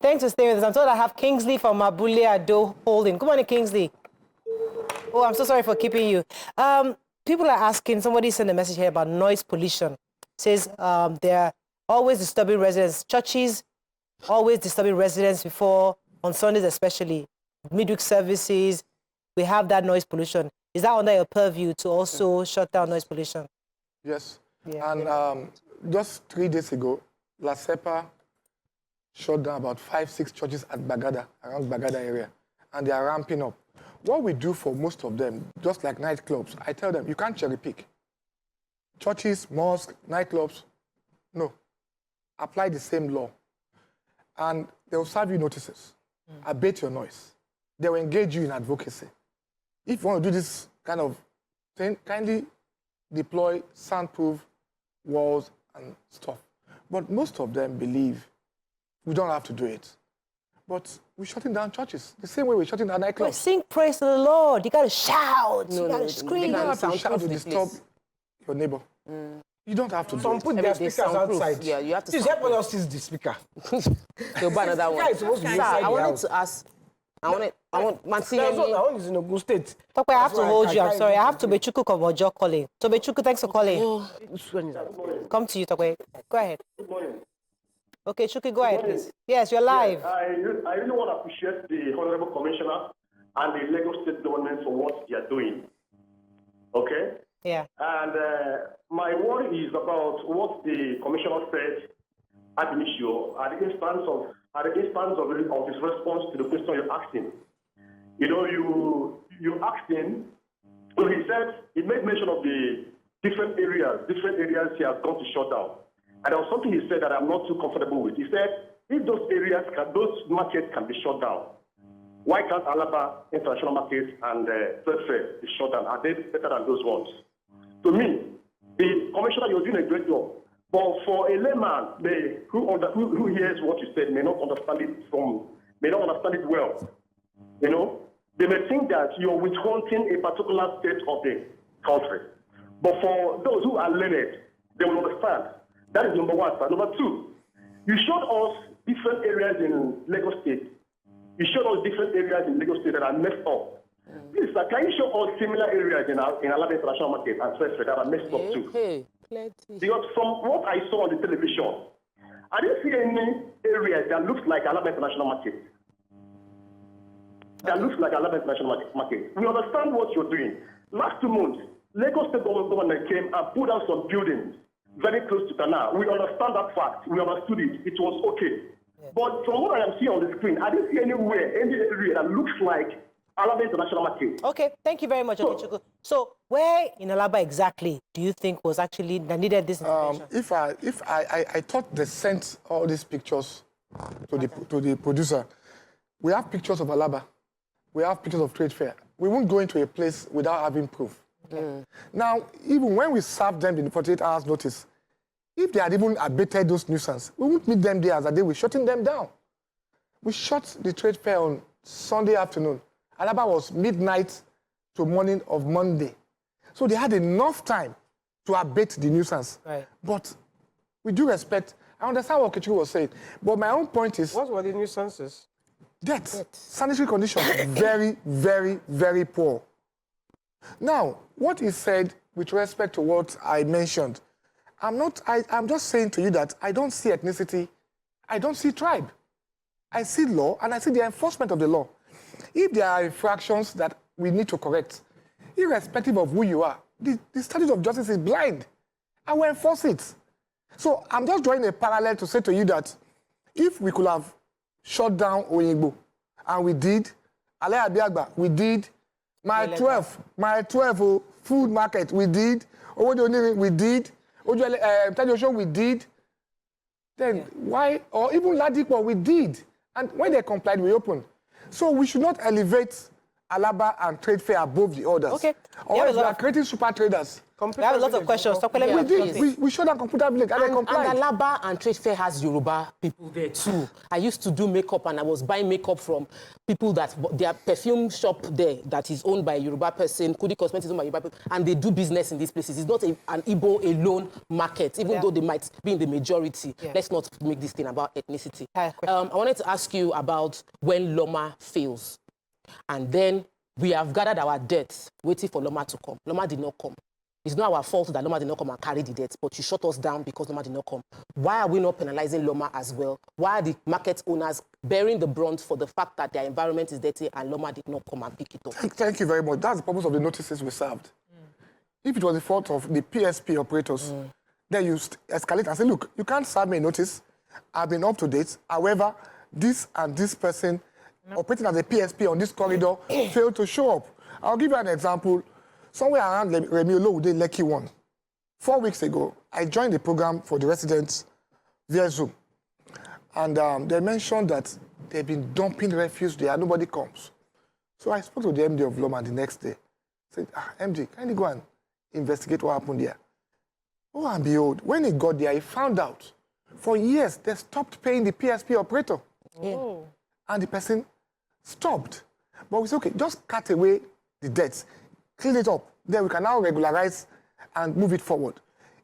Thanks for staying with us. I'm told I have Kingsley from Abule Ado Holding. Good morning, Kingsley. Oh, I'm so sorry for keeping you. People are asking, somebody sent a message here about noise pollution. Says they're always disturbing residents. Churches always disturbing residents before, on Sundays especially, midweek services. We have that noise pollution. Is that under your purview to also shut down noise pollution? Yes. Yeah. And just 3 days ago, La Sepa shut down about 5-6 churches at Bagada, around Bagada area, and they are ramping up. What we do for most of them, just like nightclubs, I tell them, you can't cherry pick. Churches, mosques, nightclubs, no. Apply the same law. And they will serve you notices. Abate your noise. They will engage you in advocacy. If you want to do this kind of thing, kindly deploy soundproof walls and stuff. But most of them believe we don't have to do it. But we're shutting down churches the same way we're shutting down nightclubs. But sing praise to the Lord. You got to shout. You got to scream. You don't have to shout to disturb your neighbor. You don't have to do it. Put their speakers outside. Yeah, you have to. Please help us use the speaker. You'll buy another one. Is supposed to be Sir, inside I the wanted house. to ask. I want Mansi. That one is in a good state. Tokwe, I have to hold you. I'm sorry. I have Tobechuku Komojo calling. Tobechuku, thanks for calling. Come to you, Tokwe. Go ahead. Good morning. Okay, Chuki, go ahead, please. Yes, you're live. Yes, I really want to appreciate the Honorable Commissioner and the Lagos State government for what they are doing. Okay? Yeah. And my worry is about what the Commissioner said at initial, at the instance of his response to the question you asked him. You know, you asked him, so he said, he made mention of the different areas he has gone to shut down. And there was something he said that I'm not too comfortable with. He said, if those markets can be shut down, why can't Alaba International Market and Third Fair be shut down? Are they better than those ones? To me, the commissioner, you're doing a great job. But for a layman who hears what you said, may not understand it well. You know, they may think that you're withholding a particular state of the country. But for those who are learned, they will understand. That is number one. But number two, you showed us different areas in Lagos State. You showed us different areas in Lagos State that are messed up. Please, sir, can you show us similar areas in Alaba International Market and Third Fair that are messed up too? Because from what I saw on the television, I didn't see any areas that looks like Alaba International Market. That looks like Alaba International Market. We understand what you're doing. Last 2 months, Lagos State government came and put out some buildings very close to Canal. We understand that fact. We understood it. It was okay. Yeah. But from what I am seeing on the screen, I didn't see anywhere, any area that looks like Alaba International Market. Okay, thank you very much, Okichuku. So where in Alaba exactly do you think was actually that needed this information? If I thought they sent all these pictures to the producer. We have pictures of Alaba. We have pictures of Trade Fair. We won't go into a place without having proof. Now, even when we serve them in 48 hours notice, if they had even abated those nuisance, we won't meet them there as a day. We're shutting them down. We shut the Trade Fair on Sunday afternoon. Alaba was midnight to morning of Monday. So they had enough time to abate the nuisance. Right. But with due respect, I understand what Okichuku was saying. But my own point is... What were the nuisances? Debt. Sanitary conditions, very, very, very poor. Now, what he said with respect to what I mentioned, I'm just saying to you that I don't see ethnicity, I don't see tribe. I see law and I see the enforcement of the law. If there are infractions that we need to correct, irrespective of who you are, the standard of justice is blind. I will enforce it. So I'm just drawing a parallel to say to you that if we could have shut down Oyingbo, and we did, Ale Abiagba, we did, my 12 food market, we did, we did, we did, then why, or even Ladipo, we did. And when they complied, we opened. So we should not elevate Alaba and trade fair above the others. Okay. Or we are creating super traders. We have a lot of questions. Stop, let me We showed that computer village and they complied. And Alaba and trade fair has Yoruba people there too. I used to do makeup and I was buying makeup from people that their perfume shop there that is owned by a Yoruba person, Kudi Cosmetics is owned by a Yoruba person, and they do business in these places. It's not an Igbo alone market, even though they might be in the majority. Let's not make this thing about ethnicity. I wanted to ask you about when Loma fails. And then we have gathered our debts waiting for Loma to come. Loma did not come. It's not our fault that Loma did not come and carry the debt, but you shut us down because Loma did not come. Why are we not penalizing Loma as well? Why are the market owners bearing the brunt for the fact that their environment is dirty and Loma did not come and pick it up? Thank you very much. That's the purpose of the notices we served. If it was the fault of the PSP operators, then you escalate and say, look, you can't serve me a notice. I've been up to date. However, this and this person operating as a PSP on this corridor failed to show up. I'll give you an example. Somewhere around Remiolo, the Lekki one. 4 weeks ago, I joined the program for the residents via Zoom. And they mentioned that they've been dumping refuse there, nobody comes. So I spoke to the MD of Loma the next day. I said, MD, can you go and investigate what happened there? Oh, and behold, when he got there, he found out for years they stopped paying the PSP operator. And the person stopped. But we said, okay, just cut away the debts, clean it up, then we can now regularize and move it forward.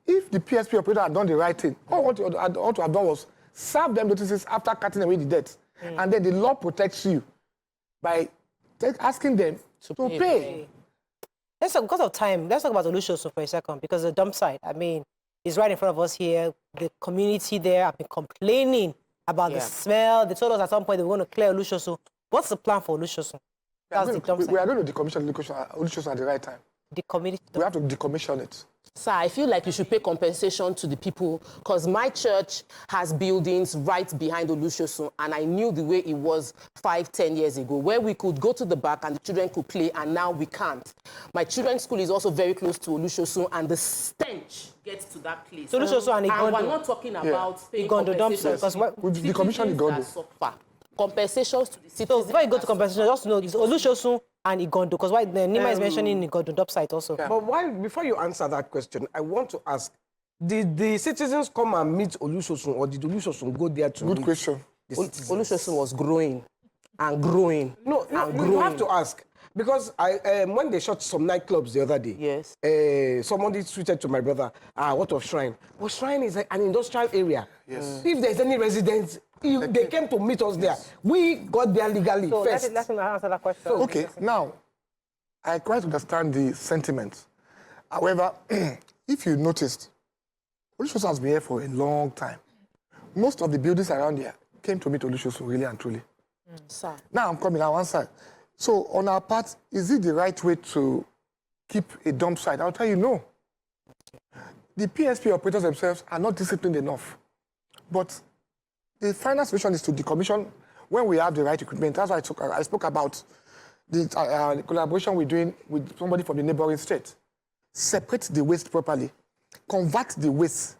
If the PSP operator had done the right thing, all what you ought to have done was serve them notices after cutting away the debts. And then the law protects you by asking them to pay. Let's talk, because of time, let's talk about Olushosu for a second, because the dump site, I mean, is right in front of us here. The community there have been complaining about the smell. They told us at some point they were going to clear Olushosu. What's the plan for Olushosu? We are going to decommission Olushosu at the right time. We have to decommission it. Sir, I feel like you should pay compensation to the people because my church has buildings right behind Olushosu and I knew the way it was 5-10 years ago where we could go to the back and the children could play and now we can't. My children's school is also very close to Olushosu and the stench gets to that place. So Olushosu and Igondo. And we're not talking about paying Igondo compensation. Because we've decommissioned Igondo. Compensations to the citizens. So before you go to compensation, just know it's Olushosu and Igondo, because why Nima is mentioning Igondo dump site also. Yeah. But before you answer that question, I want to ask, did the citizens come and meet Olushosu or did Olushosu go there to Good question. Olushosu was growing and growing. No, you have to ask. Because when they shot some nightclubs the other day, somebody tweeted to my brother, what of Shrine? Well, Shrine is an industrial area. Yes. If there's any residents, they came to meet us there. We got there legally first. Let me answer that question. So, okay, now, I quite understand the sentiment. However, if you noticed, Olushosu has been here for a long time. Most of the buildings around here came to meet Olushosu, really and truly. Sir. Now I'm coming, I'll answer. So on our part, is it the right way to keep a dump site? I'll tell you no. The PSP operators themselves are not disciplined enough. But the final solution is to decommission when we have the right equipment. That's why I spoke about the collaboration we're doing with somebody from the neighboring state. Separate the waste properly, convert the waste,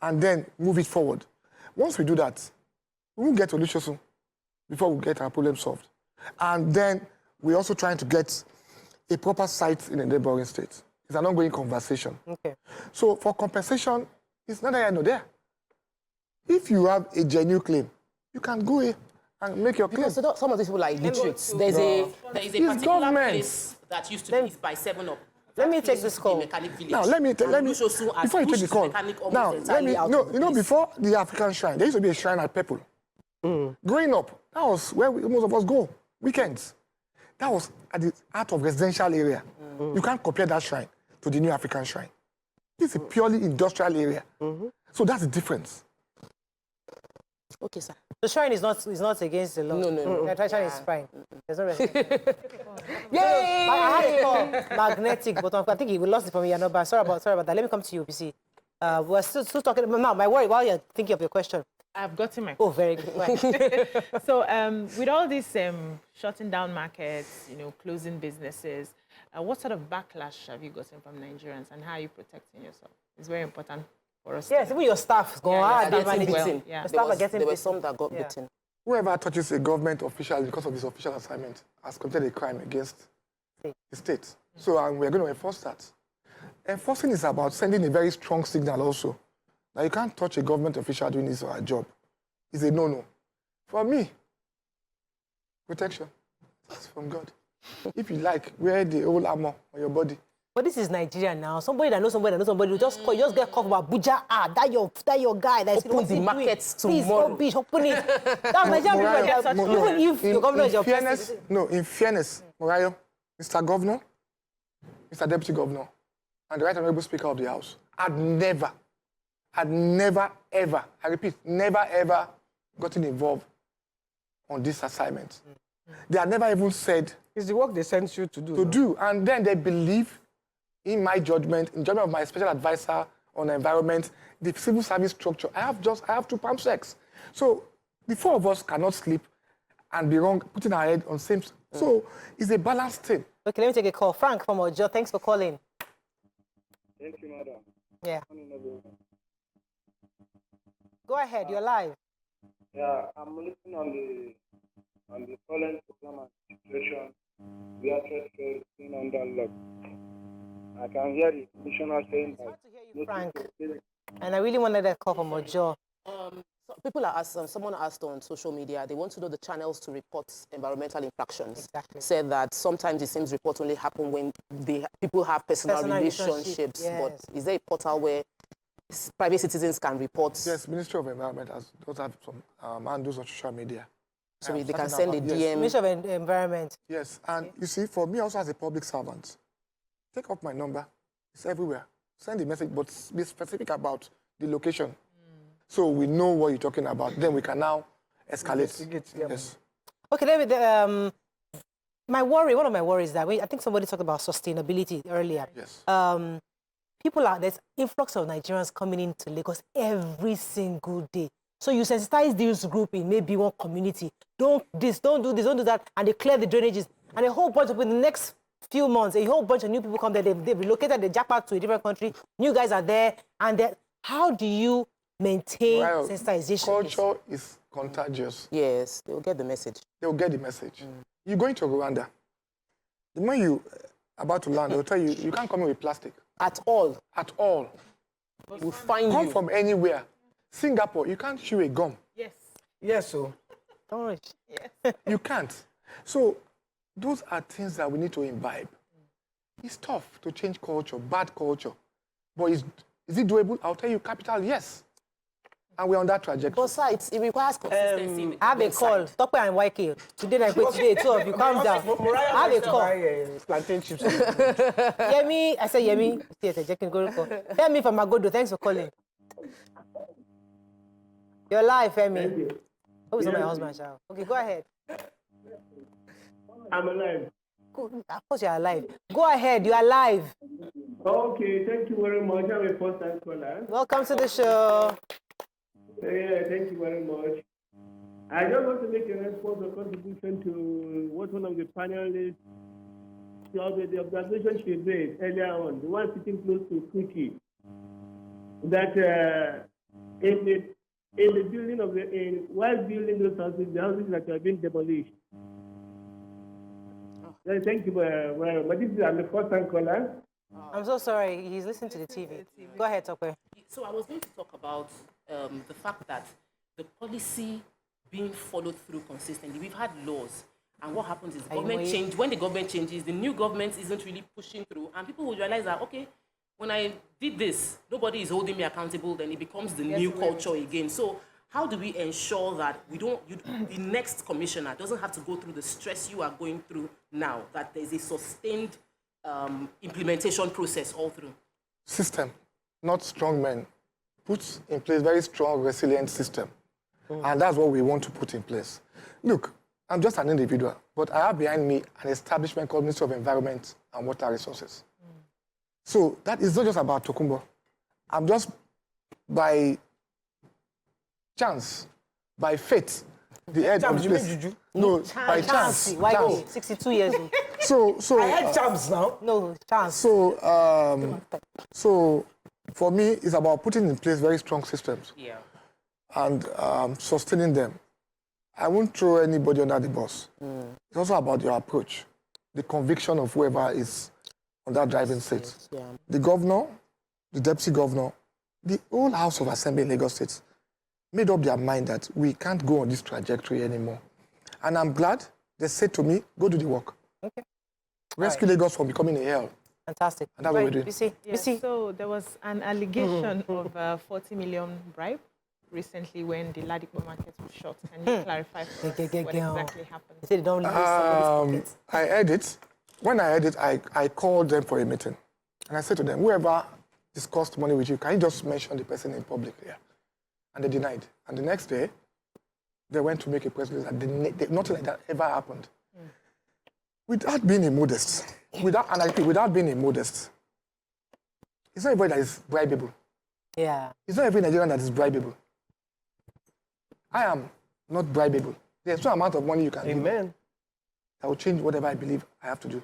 and then move it forward. Once we do that, we won't get Olushosu before we get our problem solved. And then we're also trying to get a proper site in the neighboring state. It's an ongoing conversation. Okay. So for compensation, it's not there, there. If you have a genuine claim, you can go here and make your claim. Because some of these people are illiterates. There's a particular place that used to be by 7-Up. Let me take this call. Now, let me before you take the call. Now, before the African shrine, there used to be a shrine at Pepple. Growing up, that was where most of us go, weekends. That was at the heart of residential area. You can't compare that shrine to the new African shrine. This is a purely industrial area. So that's the difference. Okay, sir. The shrine is not against the law. No. The shrine is fine. There's no restriction. Yay! I had to call magnetic, but I think we lost it from me. Sorry about that. Let me come to you, PC. We're still talking about now. My worry while you're thinking of your question. I've gotten my Oh, very good. So with all this shutting down markets, closing businesses, what sort of backlash have you gotten from Nigerians and how are you protecting yourself? It's very important for us. Yes, even your staff go They're hard. getting beaten. Yeah. The staff are getting there were beaten. some that got beaten. whoever touches a government official because of his official assignment has committed a crime against the state. So we're going to enforce that. Enforcing is about sending a very strong signal also. Now, you can't touch a government official doing his or her job. It's a no-no. For me, protection. That's from God. If you like, wear the whole armor on your body. But this is Nigeria now. Somebody that knows somebody that knows somebody will just call, you just get called about Abuja. That your guy. That's open the markets tomorrow. Please, open it. That's Nigeria people. Even if your governor is your fairness, no, in fairness, Morayo, Mr. Governor, Mr. Deputy Governor, and the Right Honorable Speaker of the House had never, ever, I repeat, never, ever gotten involved on this assignment. They had never even said... It's the work they sent you to do. And then they believe in my judgment, in judgment of my special advisor on the environment, the civil service structure. I have 2 palm checks. So the 4 of us cannot sleep and be wrong, putting our head on same... So it's a balanced thing. Okay, let me take a call. Frank from Ojo, thanks for calling. Thank you, madam. Yeah. Go ahead, you're live. Yeah, I'm listening on the current procurement situation. We are just being under lock. I can hear the commissioner saying that. It's hard to hear you, Frank. And I really wanted that call from Ojo. So people are asking, someone asked on social media, they want to know the channels to report environmental infractions. Exactly. Said that sometimes it seems reports only happen when people have personal relationships. Yes. But is there a portal where private citizens can report? Yes, Ministry of Environment does have some handles on social media. So they can send a DM. Yes. Ministry of Environment. Yes, and you see, for me also as a public servant, take up my number. It's everywhere. Send a message, but be specific about the location. So we know what you're talking about. Then we can now escalate. Yes. Okay, David, one of my worries is that I think somebody talked about sustainability earlier. Yes. There's influx of Nigerians coming into Lagos every single day. So you sensitize this group in maybe one community. Don't do this, don't do that, and they clear the drainages. And a whole bunch of, in the next few months, a whole bunch of new people come there. They've relocated the jackpot to a different country. New guys are there. And how do you maintain sensitization? Culture is contagious. Yes, they'll get the message. They'll get the message. You're going to Rwanda. The moment you're about to land, they'll tell you, you can't come in with plastic. At all. At all. We'll find Come you. from anywhere. Singapore, you can't chew a gum. Yes. Yes, so. Don't worry. Yes. You can't. So those are things that we need to imbibe. It's tough to change culture, bad culture. But is it doable? I'll tell you, capital, yes. And we're on that trajectory. But sir, it requires consistency. I have a call. Tope and YK. Today, 2 of you, calm down. I have a call. Plantain chips. Yemi, I said Yemi. Yemi from Magodo, thanks for calling. You're live, Femi. Oh, it's not my husband, child. Okay, go ahead. I'm alive. Of course you're alive. Go ahead, you're alive. Okay, thank you very much. I'm a first-time caller. Welcome to the show. Yeah, thank you very much. I just want to make a response or contribution to what one of the panelists, the observation she made earlier on, the one sitting close to Kuki, that in the building of while building those houses, the houses that are being demolished. Thank you very much. I'm the first-time caller. I'm so sorry. He's listening to the TV. Go ahead, Tope. So I was going to talk about the fact that the policy being followed through consistently. We've had laws, and what happens is government change. When the government changes, the new government isn't really pushing through, and people will realize that, okay, when I did this, nobody is holding me accountable, then it becomes the new culture again. So how do we ensure that the next commissioner doesn't have to go through the stress you are going through now, that there's a sustained implementation process all through? System, not strong men. Put in place very strong, resilient system. And that's what we want to put in place. Look, I'm just an individual, but I have behind me an establishment called Ministry of Environment and Water Resources. So that is not just about Tokunbo. I'm just, by chance, by fate, the head of the place. No, by chance. Why 62 years old. So I had chance now. No, chance. So for me, it's about putting in place very strong systems. Yeah. And sustaining them. I won't throw anybody under the bus. It's also about your approach, the conviction of whoever is on that driving seat. Yeah. The governor, the deputy governor, the whole House of Assembly in Lagos State made up their mind that we can't go on this trajectory anymore. And I'm glad they said to me, go do the work. Okay. Rescue Lagos from becoming a hell. Fantastic. And that's what we're doing. You see? So there was an allegation of 40 million bribe recently when the Ladipo market was shot. Can you clarify for us what exactly happened? They say they don't leave somebody's pocket. I heard it. When I heard it, I called them for a meeting. And I said to them, whoever discussed money with you, can you just mention the person in public here? And they denied. And the next day, they went to make a press release that nothing like that ever happened. Without being immodest, without being immodest, it's not everybody that is bribable. Yeah. It's not every Nigerian that is bribable. I am not bribable. There's no amount of money you can give me that will change whatever I believe I have to do.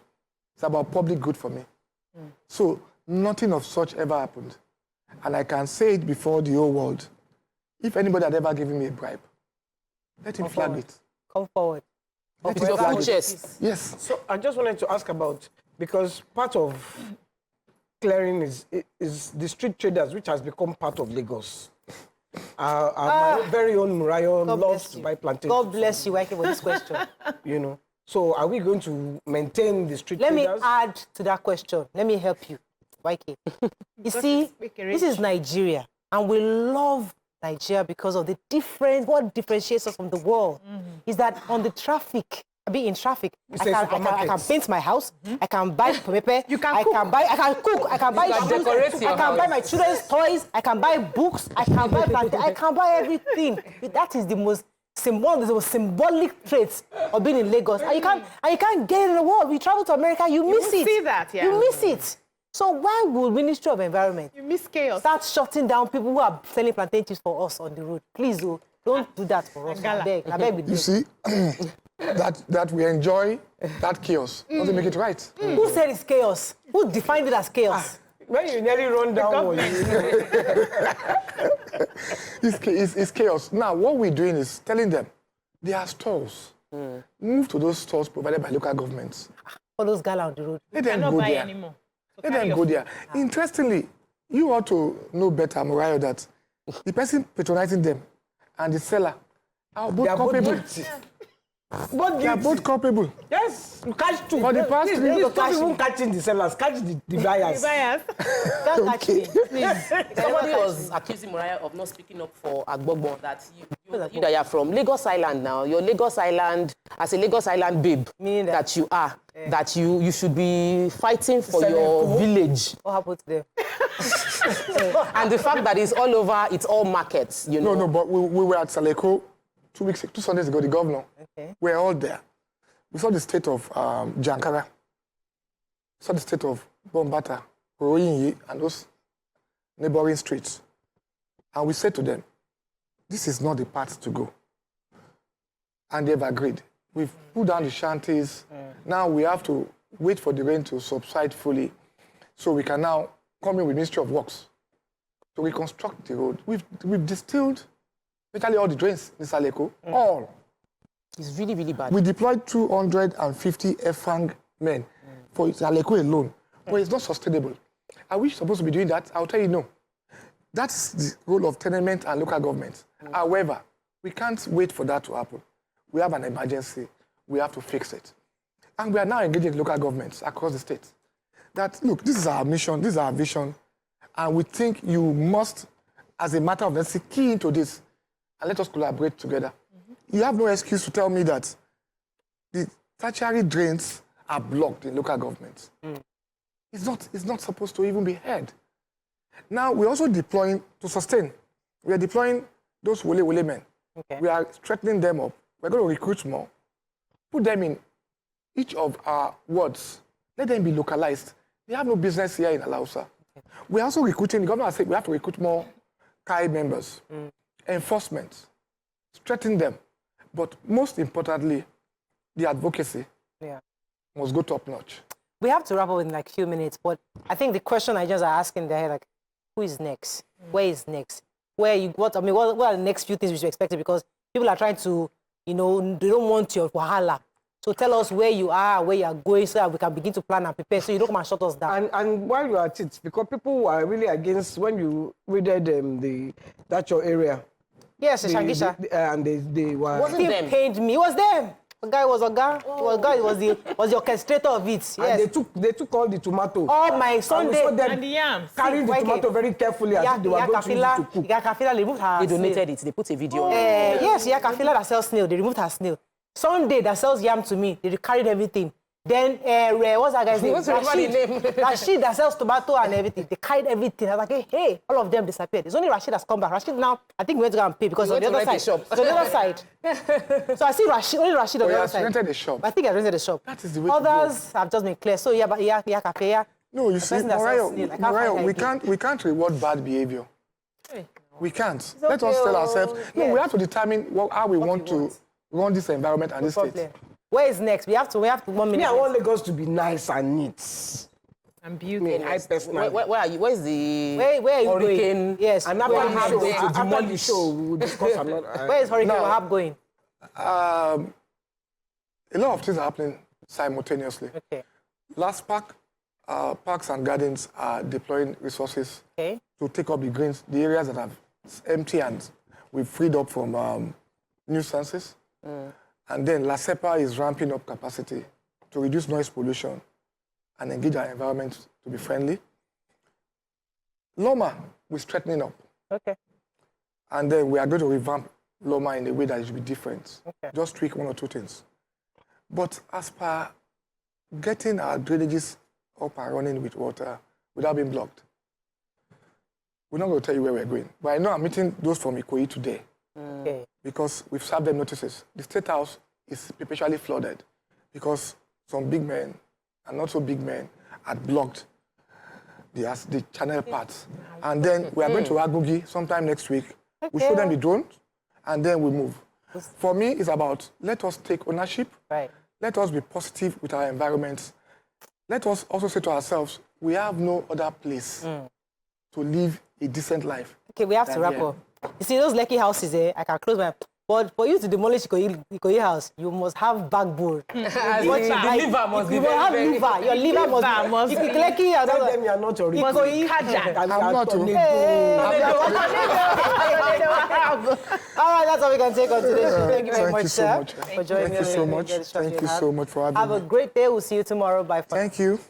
It's about public good for me. So nothing of such ever happened. And I can say it before the whole world. If anybody had ever given me a bribe, let him flag it. Come forward. Let With him your flag full it. chest. Yes. So I just wanted to ask about, because part of clearing is the street traders, which has become part of Lagos. My very own Murayo loves to buy plantains. God bless you, Wike, for this question. You know. So are we going to maintain the street Let me traders? add to that question. Let me help you, Wike. You see, this is Nigeria, and we love Nigeria because of the difference. What differentiates us from the world is that on the traffic, in traffic, I can paint my house, I can buy pepper, I can cook, I can buy shoes, I can buy my children's toys, I can buy books, I can buy everything. That is the most one of the most symbolic traits of being in Lagos. And you can't get in the world. We travel to America, you miss it. You see that, yeah. You miss it. So why would Ministry of Environment You miss chaos. start shutting down people who are selling plantain chips for us on the road? Please, don't do that for us. I beg with You see, that we enjoy that chaos doesn't make it right. Who said it's chaos? Who defined it as chaos? When you nearly run down, It's chaos. Now, what we're doing is telling them there are stores. Move to those stores provided by local governments. All those gala on the road. Let them cannot go buy there. anymore. So Let carry them your go food. there. Interestingly, you ought to know better, Murayo, that the person patronizing them and the seller are both culpable. They are both culpable. Yes, you catch two. For the past three years, Stop even catching the sellers, catch the buyers. Don't catch me. Please. Somebody was accusing Mariah of not speaking up for Agbogbo, that you that you're from Lagos Island now. You're Lagos Island, as a Lagos Island babe, Meaning that you are, that you should be fighting for your village. What happened to them? And the fact that it's all over, it's all markets, you know. No, but we were at Saleko 2 Sundays ago, the governor. Okay. We were all there. We saw the state of Jankara. We saw the state of Bombata, Royinyi, and those neighboring streets. And we said to them, this is not the path to go. And they've agreed. We've put down the shanties. Now we have to wait for the rain to subside fully so we can now come in with Ministry of Works to reconstruct the road. We've distilled virtually all the drains in Saleko, all. It's really, really bad. We deployed 250 FANG men for Saleko alone, but it's not sustainable. Are we supposed to be doing that? I'll tell you no. That's the role of tenement and local government. However, we can't wait for that to happen. We have an emergency. We have to fix it. And we are now engaging local governments across the state. That, look, this is our mission, this is our vision, and we think you must, as a matter of necessity, key into this, and let us collaborate together. You have no excuse to tell me that the tertiary drains are blocked in local governments. It's not supposed to even be heard. Now, we're also deploying to sustain. We are deploying those wole men. Okay. We are strengthening them up. We're going to recruit more. Put them in each of our wards. Let them be localized. They have no business here in Alausa. Okay. We're also recruiting, the government has said we have to recruit more CAI members. Enforcement. Strengthen them. But most importantly, the advocacy must go top notch. We have to wrap up in like a few minutes, but I think the question I just are asking there, like, who is next? Where is next? What are the next few things we should expect? Because people are trying to, you know, they don't want your wahala. So tell us where you are going, so that we can begin to plan and prepare, so you don't come and shut us down. And while you are at it, because people were really against when you raided that your area. Yes, Shangisha. And they were... Wasn't He them. paid me. It was them. The guy was a guy. He was the orchestrator of it. Yes. And they took all the tomato. All my Sunday. And the yams. Carrying the tomato very carefully as if they were going to use it to cook. Yakafila removed her They snail. donated it. They put a video on it. Yes, Yakafila that sells snail. They removed her snail. Sunday that sells yam to me. They carried everything. Then, what's that guy's name? What's everybody's name? Rashid that sells tomato and everything. They carried everything. I was like, hey, all of them disappeared. It's only Rashid that's come back. Rashid now, I think we went to go and pay because on the other side. So the other side. So I see only Rashid on the other side. rented the shop. I think I rented the shop. That is the way to Others have just been clear. So cafe. No, you see, person that sells snail, I can't find Morayo, we can't reward bad behavior. We can't. Let us okay, tell ourselves. No, yes. we have to determine how we want to run this environment and this state. Problem. Where is next? We have to 1 minute. Me, I want Lagos to be nice and neat. And I beauty. personally. Where are you? Where's the Where are you hurricane? going? Yes. And where after is the Wahab show, going? we will discuss another. Where is Hurricane Now- Wahab going? A lot of things are happening simultaneously. Okay. Last parks and gardens are deploying resources Okay. to take up the greens, the areas that have empty and we've freed up from nuisances. And then La Sepa is ramping up capacity to reduce noise pollution and engage our environment to be friendly. Loma, we're straightening up. Okay. And then we are going to revamp Loma in a way that it should be different. Okay. Just tweak one or two things. But as per getting our drainages up and running with water without being blocked, we're not going to tell you where we're going. But I know I'm meeting those from Ikoyi today Okay. because we've served them notices. The State House is perpetually flooded because some big men and not so big men had blocked the channel parts. And then we are going to Agogi sometime next week. We show them the drones, and then we move. For me, it's about let us take ownership. Right. Let us be positive with our environment. Let us also say to ourselves, we have no other place to live a decent life. Okay, we have to wrap up. You see, those Lekki houses, I can close my... But for you to demolish Ikoyi house, you must have backbone. The liver must be You must have very, very... liver. Your liver must be... If Lekki, I Tell don't them you are not a rich. Ikoyi. I'm not. All right, that's all we can take on today's show. Thank you very much, sir, for joining Thank you us. so much. Thank you so much for having me. Have a great day. We'll see you tomorrow. Bye. Thank you.